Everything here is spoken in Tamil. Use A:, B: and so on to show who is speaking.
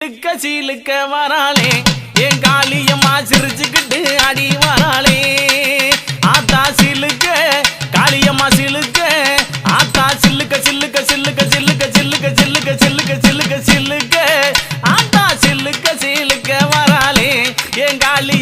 A: சிலுக்க சீலுக்க வராளே என் காளியம்மா சிரிச்சுக்கிட்டு அடி வராளே ஆத்தா சிலுக்க காளியம்மா சிலுக்க ஆத்தா சில்லுக்க சில்லுக்க சில்லுக்க சில்லுக்க சில்லுக்க சில்லுக்க சில்லுக்க சில்லுக்க சில்லுக்க ஆத்தா சில்லுக்க சீலுக்க வராளே என் காளி